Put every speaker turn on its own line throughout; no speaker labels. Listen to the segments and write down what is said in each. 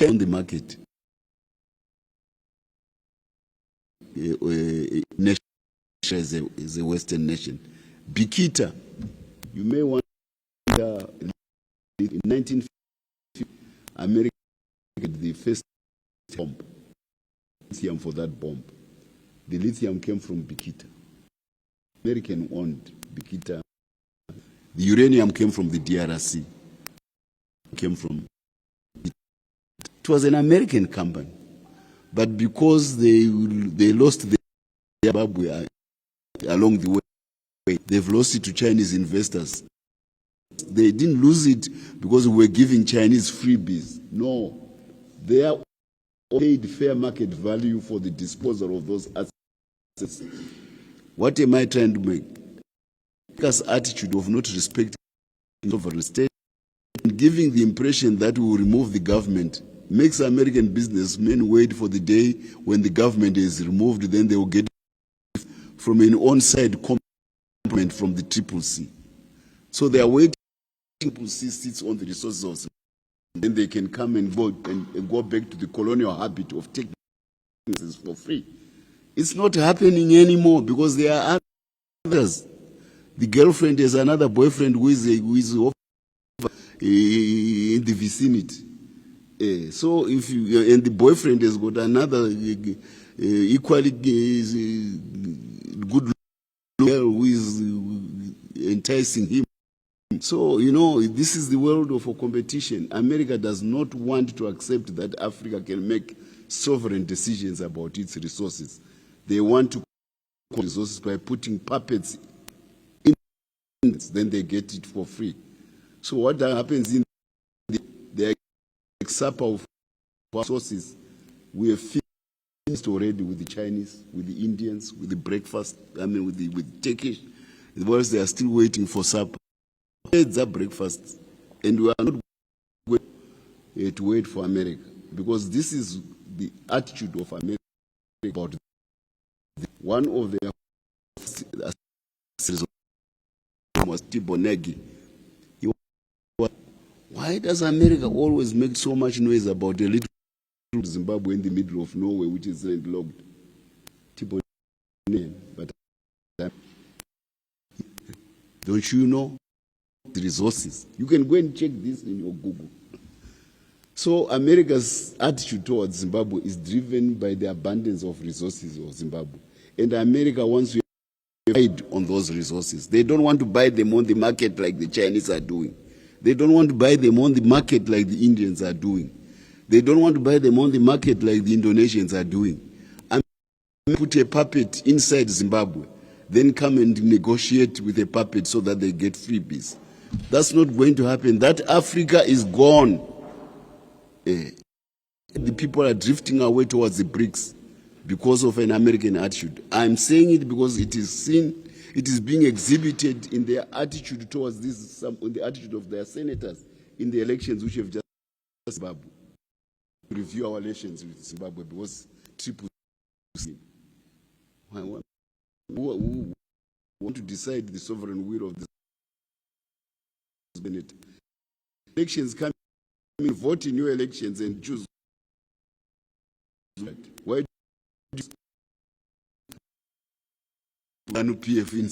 on the market. Nation is a Western nation. Bikita, you may want in 1950, America had the first bomb, lithium for that bomb. The lithium came from Bikita. American owned Bikita. The uranium came from the DRC. It was an American company, but because they lost the Zimbabwe along the way, they've lost it to Chinese investors. They didn't lose it because we were giving Chinese freebies. No, they are paid fair market value for the disposal of those assets. What am I trying to make? Because attitude of not respecting sovereign state and giving the impression that we will remove the government makes American businessmen wait for the day when the government is removed, then they will get from an on-side compliment from the CCC. So they are waiting. CCC sits on the resources of Zimbabwe. Then they can come and go back to the colonial habit of taking things for free. It's not happening anymore because there are others. The girlfriend has another boyfriend who is in the vicinity. So if you, and the boyfriend has got another equally good girl who is enticing him. So, you know, this is the world of a competition. America does not want to accept that Africa can make sovereign decisions about its resources. They want to control resources by putting puppets in, then they get it for free. So what happens in the supper of resources, we have finished already with the Chinese, with the Indians, with the breakfast, with Turkish. Whilst they are still waiting for supper. It's a breakfast, and we are not going to wait for America, because this is the attitude of America about one of their was Tibonegi. Why does America always make so much noise about a little Zimbabwe in the middle of nowhere, which is landlocked? Tibonegi, but don't you know the resources? You can go and check this in your Google. So America's attitude towards Zimbabwe is driven by the abundance of resources of Zimbabwe. And America wants to ride on those resources. They don't want to buy them on the market like the Chinese are doing. They don't want to buy them on the market like the Indians are doing. They don't want to buy them on the market like the Indonesians are doing. And put a puppet inside Zimbabwe, then come and negotiate with a puppet so that they get freebies. That's not going to happen. That Africa is gone. The people are drifting away towards the BRICS because of an American attitude. I'm saying it because it is seen, it is being exhibited in their attitude towards this, the attitude of their senators in the elections which have just Zimbabwe. Review our relations with Zimbabwe because triple who want to decide the sovereign will of the Senate. Elections come in, vote in your elections and choose. Why do ZANU PF in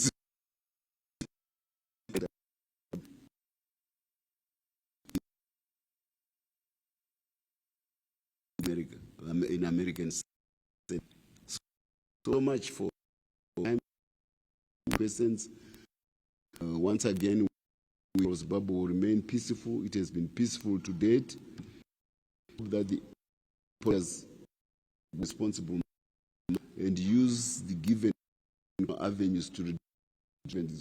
America, in American Senate? So much for questions. Once again, Zimbabwe will remain peaceful. It has been peaceful to date. That the players responsible and use the given avenues to reduce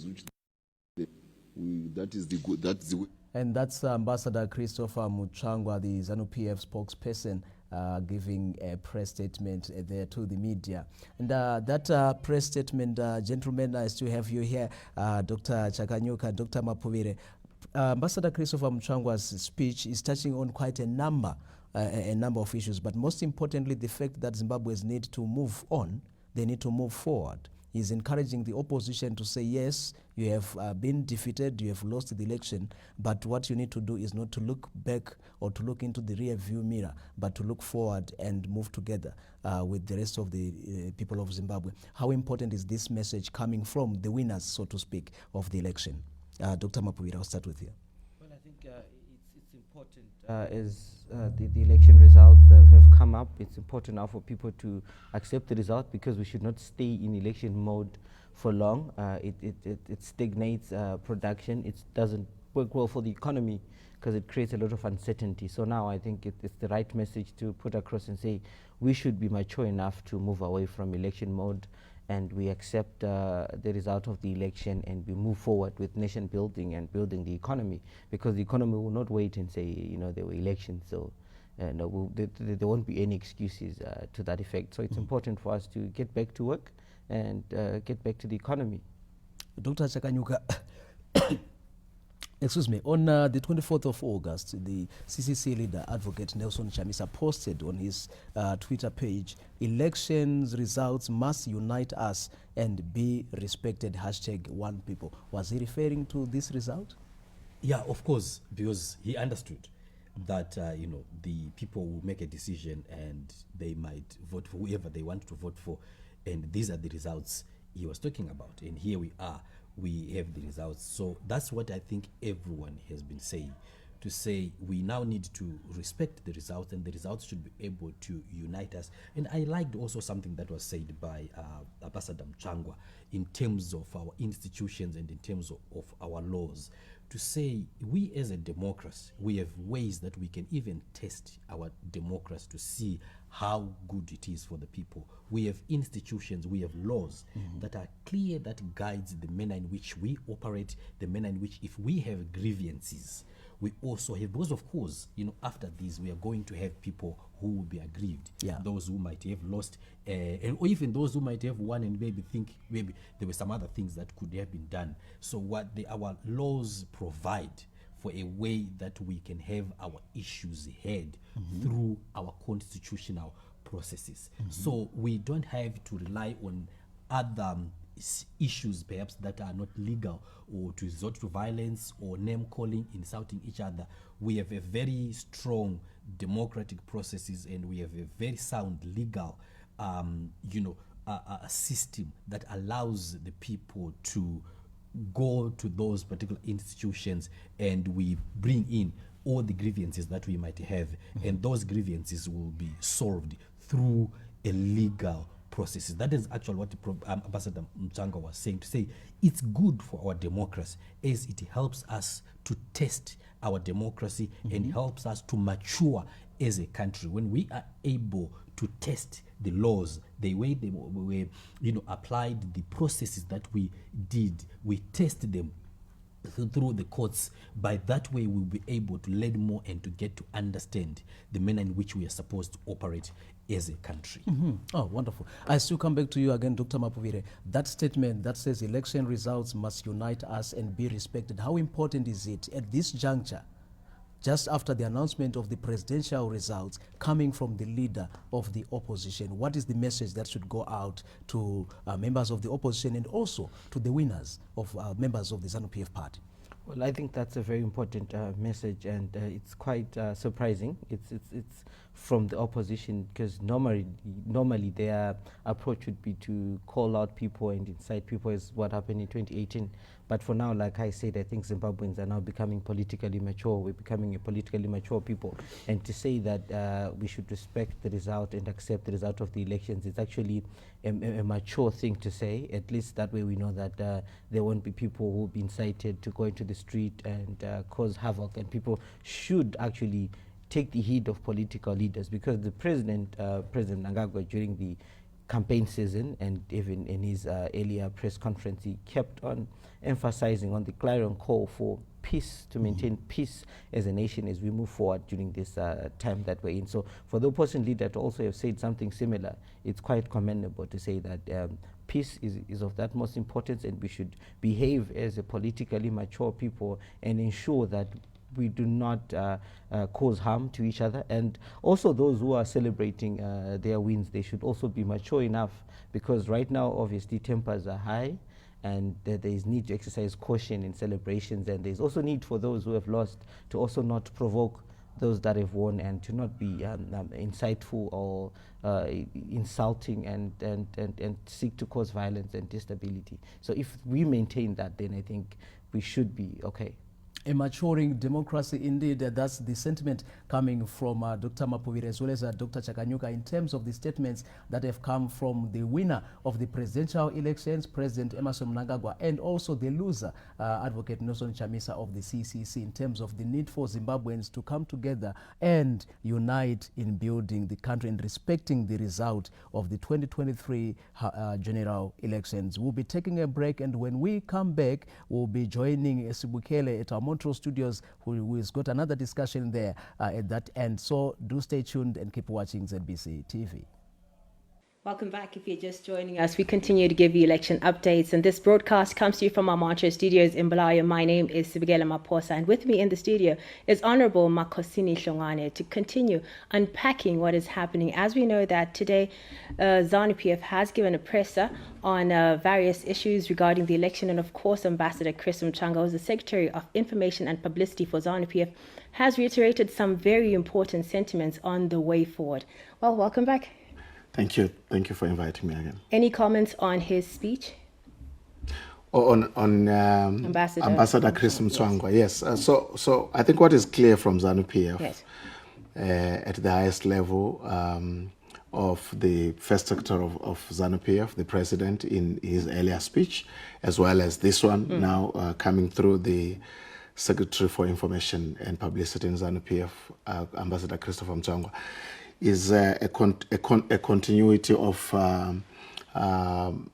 which that is the good. That's the way. And that's Ambassador Christopher Mutsvangwa, the ZANU PF spokesperson, giving a press statement there to the media. And that press statement, gentlemen, I still have you here, Dr. Chakanyuka, Dr. Mapuvire. Ambassador Christopher Mutsvangwa's speech is touching on quite a number of issues, but most importantly, the fact that Zimbabweans need to move on, they need to move forward.
He's encouraging the opposition to say, yes, you have been defeated, you have lost the election, but what you need to do is not to look back or to look into the rear view mirror, but to look forward and move together with the rest of the people of Zimbabwe. How important is this message coming from the winners, so to speak, of the election? Dr. Mapuvira, I'll start with you.
Well, I think it's important as the election results have come up. It's important now for people to accept the result, because we should not stay in election mode for long. It stagnates production. It doesn't work well for the economy, because it creates a lot of uncertainty. So now I think it's the right message to put across and say we should be mature enough to move away from election mode, and we accept the result of the election, and we move forward with nation building and building the economy, because the economy will not wait and say, there were elections, so no, there won't be any excuses to that effect. So it's important for us to get back to work and get back to the economy.
Dr. Chakanyuka, excuse me, on the 24th of August, the CCC leader, Advocate Nelson Chamisa, posted on his Twitter page, "Elections results must unite us and be respected, #OnePeople." Was he referring to this result?
Yeah, of course, because he understood that, the people will make a decision and they might vote for whoever they want to vote for. And these are the results he was talking about. And here we are. We have the results. So that's what I think everyone has been saying, to say we now need to respect the results, and the results should be able to unite us. And I liked also something that was said by Ambassador Mutsvangwa in terms of our institutions and in terms of our laws, to say we as a democracy, we have ways that we can even test our democracy to see how good it is for the people. We have institutions, we have laws that are clear, that guides the manner in which we operate, the manner in which, if we have grievances, we also have, because of course, after this, we are going to have people who will be aggrieved, those who might have lost, or even those who might have won and maybe think maybe there were some other things that could have been done. So what our laws provide for a way that we can have our issues heard through our constitutional processes. So we don't have to rely on other issues perhaps that are not legal, or to resort to violence or name calling, insulting each other. We have a very strong democratic processes, and we have a very sound legal a system that allows the people to go to those particular institutions, and we bring in all the grievances that we might have, and those grievances will be solved through a legal processes. That is actually what Ambassador Mutsvangwa was saying, to say it's good for our democracy, as it helps us to test our democracy and helps us to mature as a country. When we are able to test the laws, the way they were applied, the processes that we did, we test them through the courts. By that way, we'll be able to learn more and to get to understand the manner in which we are supposed to operate as a country.
Oh, wonderful. I still come back to you again, Dr. Mapuvire. That statement that says election results must unite us and be respected, how important is it at this juncture, just after the announcement of the presidential results coming from the leader of the opposition? What is the message that should go out to members of the opposition and also to the winners of members of the ZANU-PF party?
Well, I think that's a very important message, and it's quite surprising. It's from the opposition, because normally their approach would be to call out people and incite people, as what happened in 2018. But for now, like I said, I think Zimbabweans are now becoming politically mature. We're becoming a politically mature people. And to say that we should respect the result and accept the result of the elections is actually a mature thing to say. At least that way we know that there won't be people who will be incited to go into the street and cause havoc. And people should actually take the heed of political leaders, because the President Mnangagwa, during the campaign season and even in his earlier press conference, he kept on emphasizing on the clarion call for peace, to maintain peace as a nation as we move forward during this time that we're in. So for the opposition leader to also have said something similar, it's quite commendable to say that peace is of that most importance, and we should behave as a politically mature people and ensure that we do not cause harm to each other. And also those who are celebrating their wins, they should also be mature enough, because right now obviously tempers are high, and there is need to exercise caution in celebrations, and there's also need for those who have lost to also not provoke those that have won, and to not be insightful or insulting and seek to cause violence and instability. So if we maintain that, then I think we should be okay.
A maturing democracy, indeed. That's the sentiment coming from Dr. Mapuvire as well as Dr. Chakanyuka in terms of the statements that have come from the winner of the presidential elections, President Emerson Mnangagwa, and also the loser, Advocate Nelson Chamisa of the CCC, in terms of the need for Zimbabweans to come together and unite in building the country and respecting the result of the 2023 general elections. We'll be taking a break, and when we come back, we'll be joining Sibukele at our Montreal studios, who has got another discussion there at that end. So do stay tuned and keep watching ZBC TV.
Welcome back. If you're just joining us, we continue to give you election updates, and this broadcast comes to you from our Montreal studios in Bulawayo. My name is Sibigela Maposa, and with me in the studio is Honorable Makosini Hlongwane to continue unpacking what is happening. As we know that today, ZANU-PF has given a presser on various issues regarding the election, and of course, Ambassador Chris Mutsvangwa, who's the Secretary of Information and Publicity for ZANU-PF, has reiterated some very important sentiments on the way forward. Well, welcome back.
Thank you. Thank you for inviting me again.
Any comments on his speech?
On Ambassador Chris Mutsvangwa, yes. So I think what is clear from ZANU-PF,
yes,
at the highest level of the first sector of ZANU-PF, the president in his earlier speech, as well as this one now coming through the Secretary for Information and Publicity in ZANU-PF, Ambassador Christopher Mutsvangwa, is a continuity of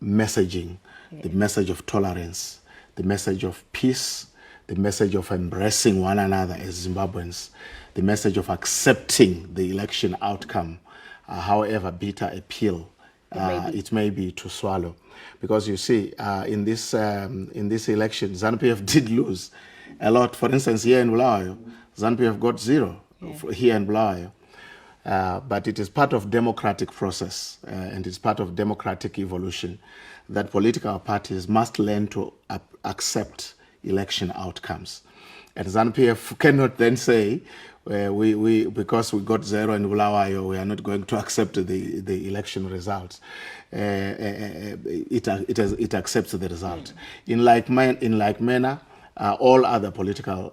messaging, the message of tolerance, the message of peace, the message of embracing one another as Zimbabweans, the message of accepting the election outcome, however bitter a pill it may be to swallow. Because you see, in this election, ZANU-PF did lose a lot. For instance, here in Bulawayo, ZANU-PF got 0 here in Bulawayo. But it is part of democratic process and it's part of democratic evolution that political parties must learn to accept election outcomes. And ZANU-PF cannot then say, because we got 0 in Bulawayo, we are not going to accept the election results. It accepts the result. In like manner, all other political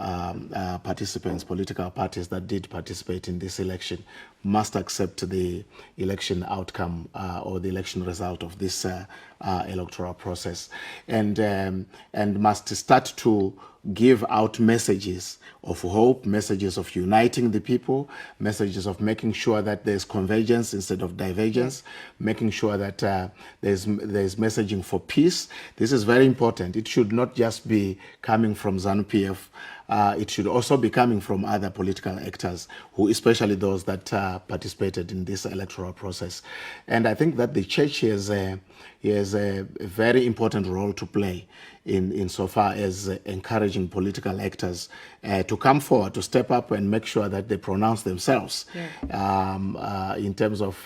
participants, political parties that did participate in this election must accept the election outcome or the election result of this electoral process, and must start to give out messages of hope, messages of uniting the people, messages of making sure that there's convergence instead of divergence, making sure that there's messaging for peace. This is very important. It should not just be coming from ZANU-PF. It should also be coming from other political actors, who, especially those that participated in this electoral process. And I think that the church has a very important role to play in so far as encouraging political actors to come forward, to step up and make sure that they pronounce themselves in terms of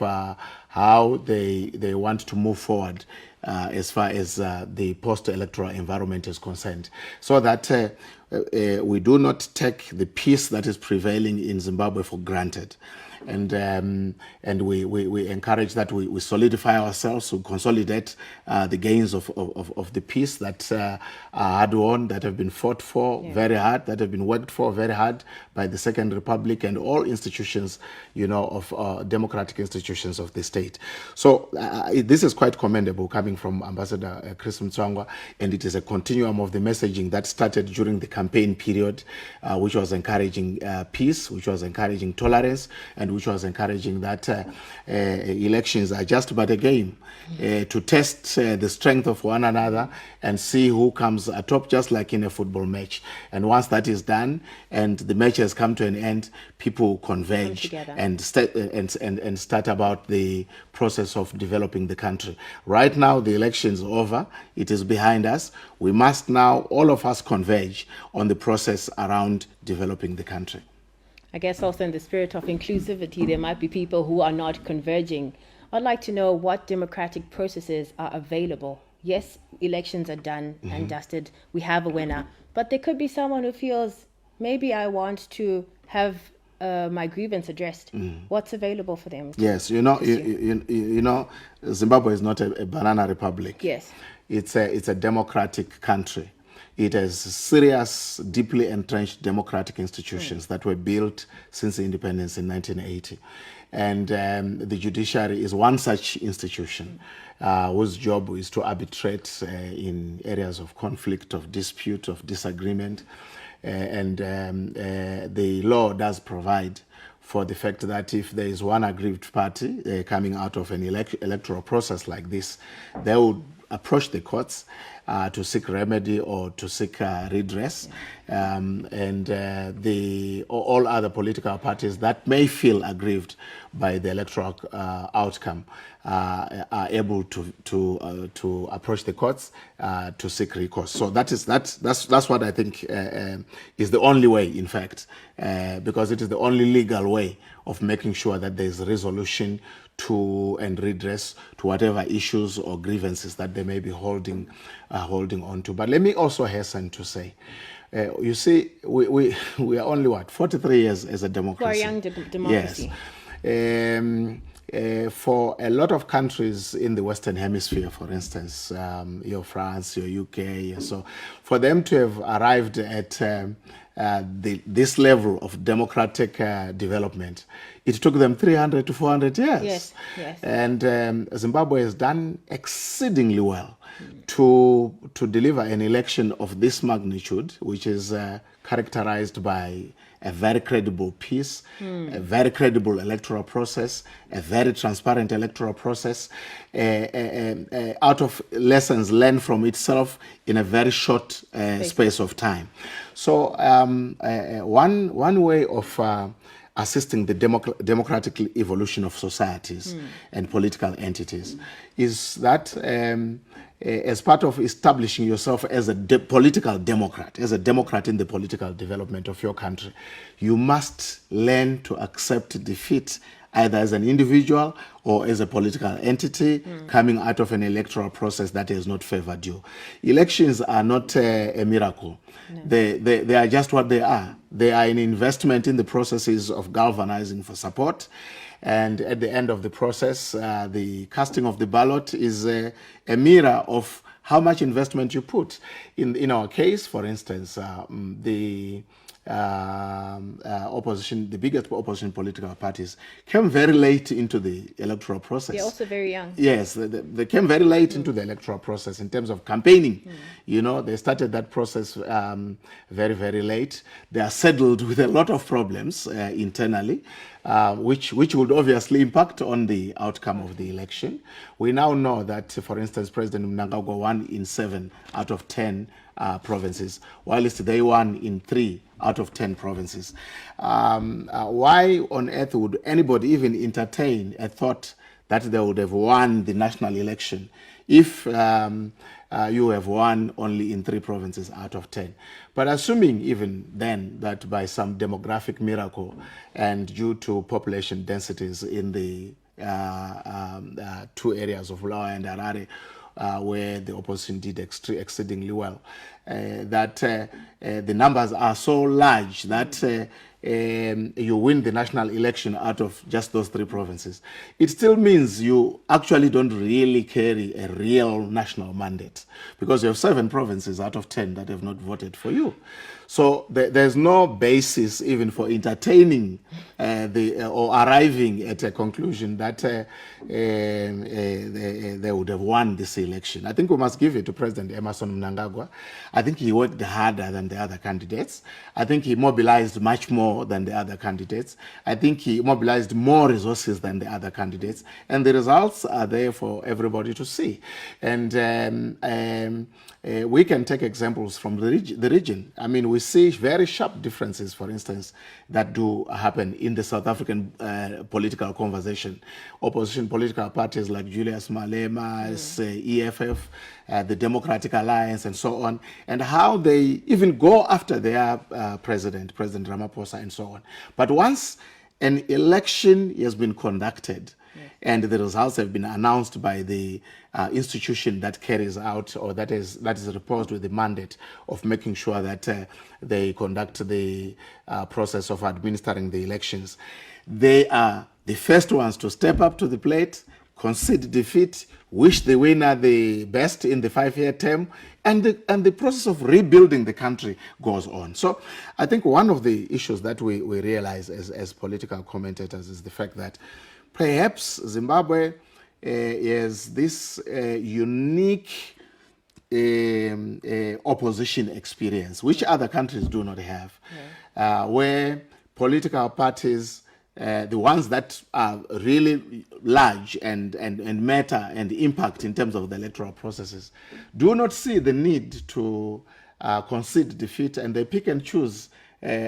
how they want to move forward as far as the post-electoral environment is concerned, so that we do not take the peace that is prevailing in Zimbabwe for granted. And we encourage that we solidify ourselves, we consolidate the gains of the peace that are hard won, that have been fought for very hard, that have been worked for very hard by the Second Republic and all institutions, of democratic institutions of the state. So this is quite commendable coming from Ambassador Chris Mutsvangwa, and it is a continuum of the messaging that started during the campaign period, which was encouraging peace, which was encouraging tolerance, and statement which was encouraging that elections are just but a game to test the strength of one another and see who comes atop, just like in a football match. And once that is done and the match has come to an end, people converge and start about the process of developing the country. Right now, the election is over. It is behind us. We must now, all of us, converge on the process around developing the country.
I guess also in the spirit of inclusivity, there might be people who are not converging. I'd like to know what democratic processes are available. Yes, elections are done and dusted. We have a winner. But there could be someone who feels, maybe I want to have my grievance addressed. What's available for them?
Yes, you know, Zimbabwe is not a banana republic.
Yes.
It's a democratic country. It has serious, deeply entrenched democratic institutions that were built since independence in 1980. And the judiciary is one such institution whose job is to arbitrate in areas of conflict, of dispute, of disagreement. The law does provide for the fact that if there is one aggrieved party coming out of an electoral process like this, they would approach the courts to seek remedy or to seek redress. All other political parties that may feel aggrieved by the electoral outcome are able to approach the courts to seek recourse. So that's what I think is the only way, in fact, because it is the only legal way of making sure that there is resolution to and redress to whatever issues or grievances that they may be holding on to. But let me also hasten to say, you see, we are only 43 years as a democracy.
For a young democracy.
Yes. For a lot of countries in the Western Hemisphere, for instance, your France, your UK, so for them to have arrived at this level of democratic development, it took them 300 to 400 years.
Yes, yes.
And Zimbabwe has done exceedingly well to deliver an election of this magnitude, which is characterized by a very credible peace, a very credible electoral process, a very transparent electoral process, out of lessons learned from itself in a very short space of time. So one way of assisting the democratic evolution of societies and political entities is that as part of establishing yourself as a political democrat, as a democrat in the political development of your country, you must learn to accept defeat either as an individual or as a political entity coming out of an electoral process that has not favored you. Elections are not a miracle. No. They are just what they are. They are an investment in the processes of galvanizing for support. And at the end of the process, the casting of the ballot is a mirror of how much investment you put. In our case, for instance, the opposition, the biggest opposition political parties came very late into the electoral process.
They're also very young.
Yes, they came very late into the electoral process in terms of campaigning. You know, they started that process very, very late. They are saddled with a lot of problems internally, which would obviously impact on the outcome of the election. We now know that, for instance, President Mnangagwa won in 7 out of 10 provinces, whilst they won in 3 out of 10 provinces. Why on earth would anybody even entertain a thought that they would have won the national election if you have won only in 3 provinces out of 10? But assuming even then that by some demographic miracle and due to population densities in the 2 areas of Bulawayo and Harare, where the opposition did exceedingly well, that the numbers are so large that you win the national election out of just those 3 provinces. It still means you actually don't really carry a real national mandate, because you have 7 provinces out of 10 that have not voted for you. So there's no basis even for entertaining or arriving at a conclusion that they would have won this election. I think we must give it to President Emerson Mnangagwa. I think he worked harder than the other candidates. I think he mobilized much more than the other candidates. I think he mobilized more resources than the other candidates. And the results are there for everybody to see. And we can take examples from the region. I mean, we see very sharp differences, for instance, that do happen in the South African political conversation. Opposition political parties like Julius Malema's EFF, the Democratic Alliance, and so on, and how they even go after their President Ramaphosa, and so on. But once an election has been conducted, and the results have been announced by the institution that carries out, or that is reposed with the mandate of making sure that they conduct the process of administering the elections. They are the first ones to step up to the plate, concede defeat, wish the winner the best in the 5-year term, and the process of rebuilding the country goes on. So I think one of the issues that we realize as political commentators is the fact that perhaps Zimbabwe is this unique opposition experience, which other countries do not have, where political parties, the ones that are really large and matter and impact in terms of the electoral processes, do not see the need to concede defeat, and they pick and choose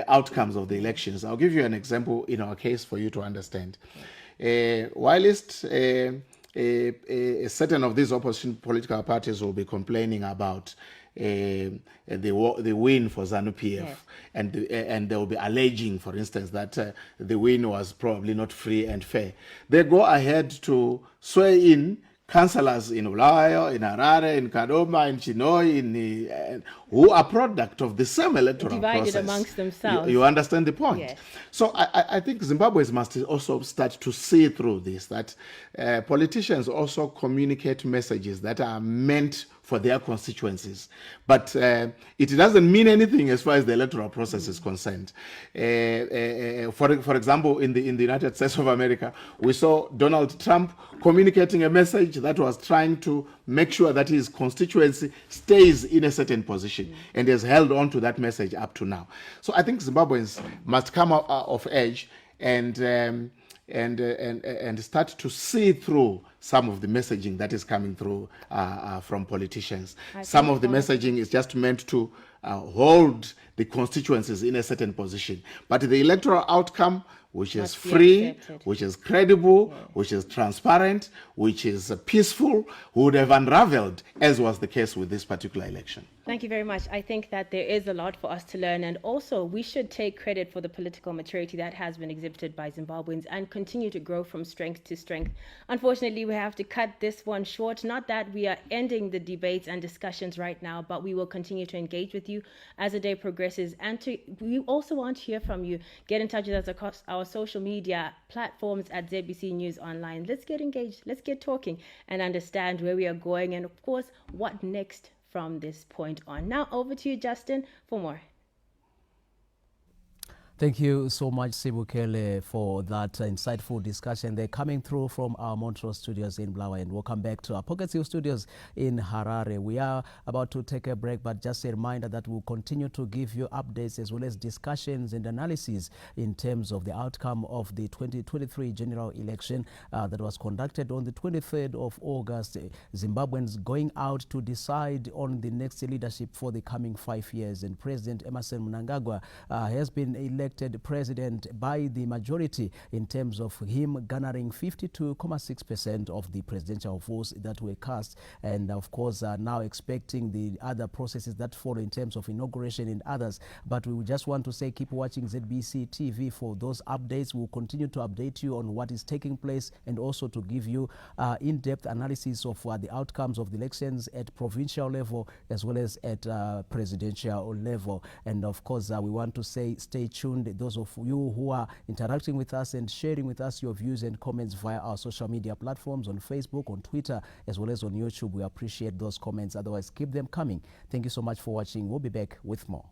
outcomes of the elections. I'll give you an example in our case for you to understand. Whilst certain of these opposition political parties will be complaining about the win for ZANU PF, and they will be alleging, for instance, that the win was probably not free and fair, they go ahead to swear in councillors in Bulawayo, in Harare, in Kadoma, in Chinoi, who are product of the same electoral
divided
process.
Amongst themselves.
You understand the point?
Yes.
So I think Zimbabweans must also start to see through this, that politicians also communicate messages that are meant for their constituencies. But it doesn't mean anything as far as the electoral process is concerned. For example, in the United States of America, we saw Donald Trump communicating a message that was trying to make sure that his constituency stays in a certain position, and has held on to that message up to now. So I think Zimbabweans must come out of edge and start to see through some of the messaging that is coming through from politicians. Some of the messaging is just meant to hold the constituencies in a certain position. But the electoral outcome, which is free, which is credible, which is transparent, which is peaceful, would have unraveled, as was the case with this particular election.
Thank you very much. I think that there is a lot for us to learn, and also we should take credit for the political maturity that has been exhibited by Zimbabweans and continue to grow from strength to strength. Unfortunately, we have to cut this one short. Not that we are ending the debates and discussions right now, but we will continue to engage with you as the day progresses. And we also want to hear from you. Get in touch with us across our social media platforms at ZBC News Online. Let's get engaged. Let's get talking and understand where we are going, and of course, what next from this point on. Now over to you, Justin, for more.
Thank you so much, Sibukele, for that insightful discussion. They're coming through from our Montrose studios in Bulawayo, and welcome back to our Pocket Hill studios in Harare. We are about to take a break, but just a reminder that we'll continue to give you updates as well as discussions and analysis in terms of the outcome of the 2023 general election that was conducted on the 23rd of August. Zimbabweans going out to decide on the next leadership for the coming 5 years, and President Emerson Mnangagwa has been elected president by the majority, in terms of him garnering 52.6% of the presidential votes that were cast, and of course now expecting the other processes that follow in terms of inauguration and others. But we just want to say keep watching ZBC TV for those updates. We'll continue to update you on what is taking place, and also to give you in-depth analysis of the outcomes of the elections at provincial level as well as at presidential level. And of course we want to say stay tuned, those of you who are interacting with us and sharing with us your views and comments via our social media platforms on Facebook, on Twitter, as well as on YouTube. We appreciate those comments. Otherwise, keep them coming. Thank you so much for watching. We'll be back with more.